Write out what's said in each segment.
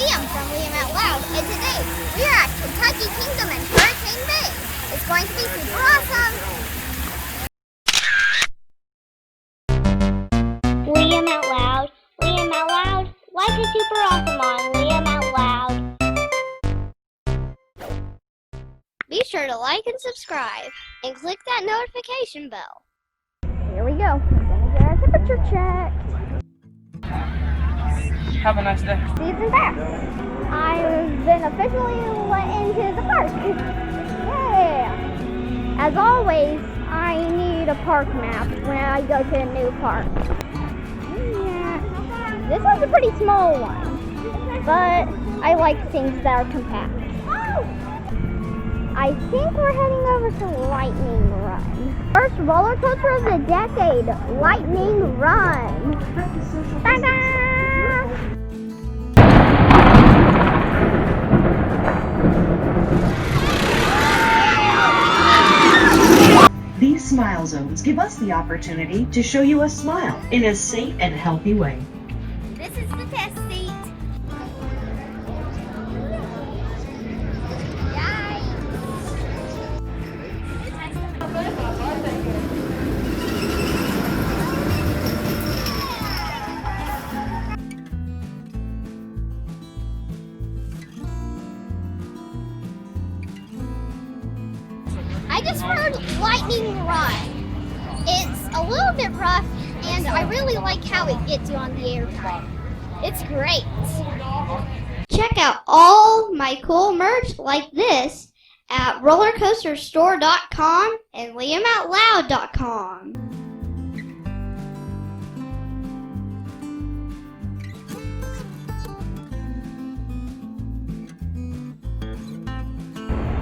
Liam from Liam Out Loud, and today we are at Kentucky Kingdom and Hurricane Bay. It's going to be super awesome! Liam Out Loud, Liam Out Loud, life is super awesome on Liam Out Loud. Be sure to like and subscribe, and click that notification bell. Here we go. We're gonna get our temperature check. Have a nice day. Season pass. I've been officially let into the park. Yeah. As always, I need a park map when I go to a new park. Yeah. This one's a pretty small one, but I like things that are compact. I think we're heading over to Lightning Run. First roller coaster of the decade, Lightning Run. Ta-da! These smile zones give us the opportunity to show you a smile in a safe and healthy way. This is the test seat. I just rode Lightning Run. It's a little bit rough, and I really like how it gets you on the airtime. It's great. Check out all my cool merch like this at rollercoasterstore.com and liamoutloud.com.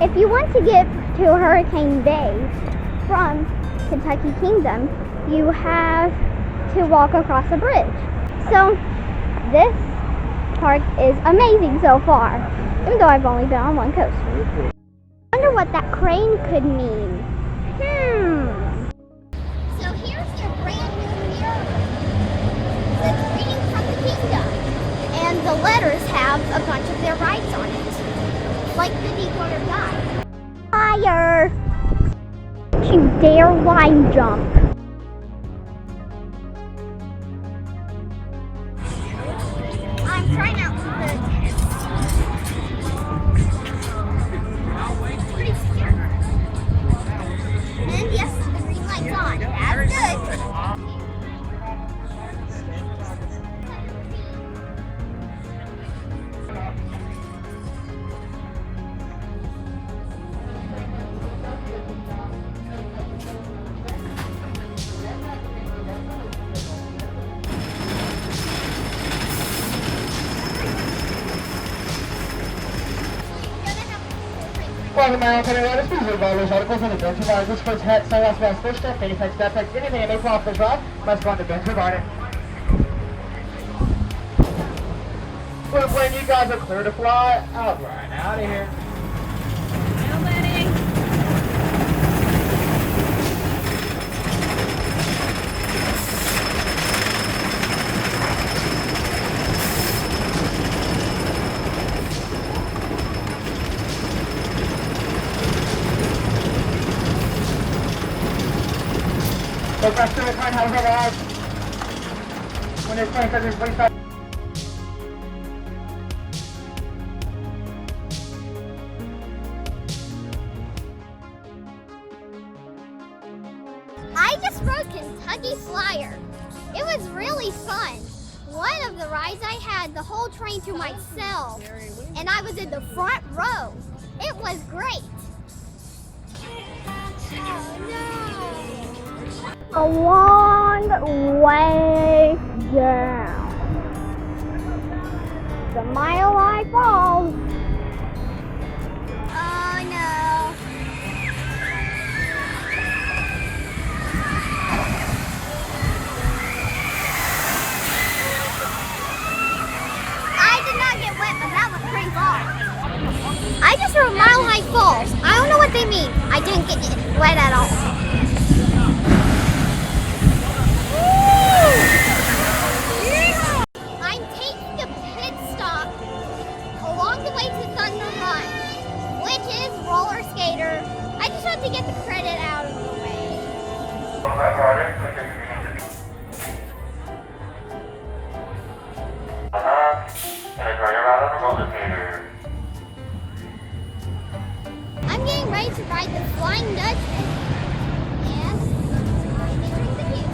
If you want to get to Hurricane Bay from Kentucky Kingdom, you have to walk across a bridge. So this park is amazing so far, even though I've only been on one coaster. I wonder what that crane could mean. So here's your brand new mural. It's reading from the kingdom, and the letters have a bunch of their rides on it. Like the Deepwater Guide. Fire! Don't you dare line jump. I'm trying out the test. Pretty scary. And yes, the green light's on. That's good. Welcome to Mountain Riders, please read all those articles on the bench of riders. First hat, sunglass mask, fish step, face head, step, like anything that may fall off this ride, must go on the bench of rider. When you guys are clear to fly, I'll ride out of here. Go back to the time, have a ride. When it's 27, 25. I just rode Kentucky Flyer. It was really fun. One of the rides I had the whole train to myself, and I was in the front row. It was great. Oh no! A long way down the Mile High Falls. Oh no! I did not get wet, but that was pretty far. I just rode Mile High Falls. I don't know what they mean. I didn't get wet at all. I'm taking a pit stop to get the credit out of the way. I'm getting ready to ride the Flying Dutchman. And I'm entering the view.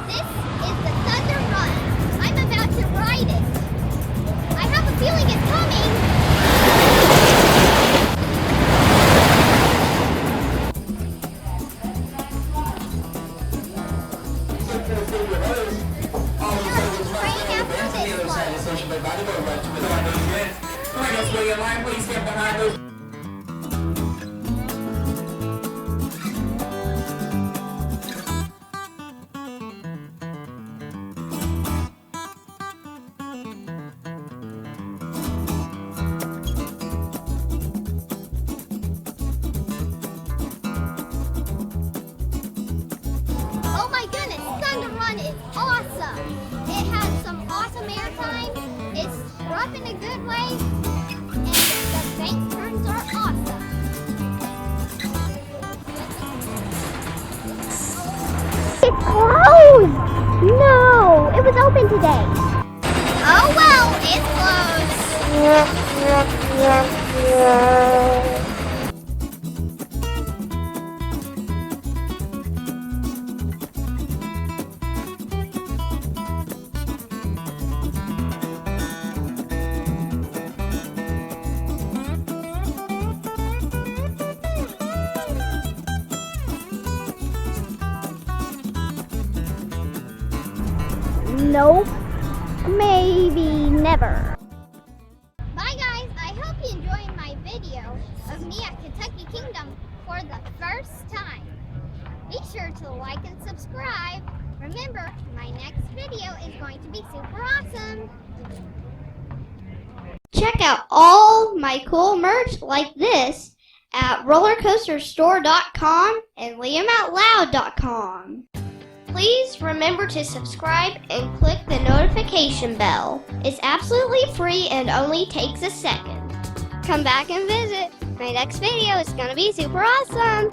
This is the Thunder Run. I'm about to ride it. I have a feeling it's coming. Oh my goodness, Thunder Run is awesome. It has some awesome airtime. It's rough in a good way. And the bank turns are awesome. It's closed! No, it was open today. Oh well, it's closed. Nope. Maybe never. Bye guys, I hope you enjoyed my video of me at Kentucky Kingdom for the first time. Be sure to like and subscribe. Remember, my next video is going to be super awesome. Check out all my cool merch like this at rollercoasterstore.com and liamoutloud.com. Please remember to subscribe and click the notification bell. It's absolutely free and only takes a second. Come back and visit. My next video is going to be super awesome.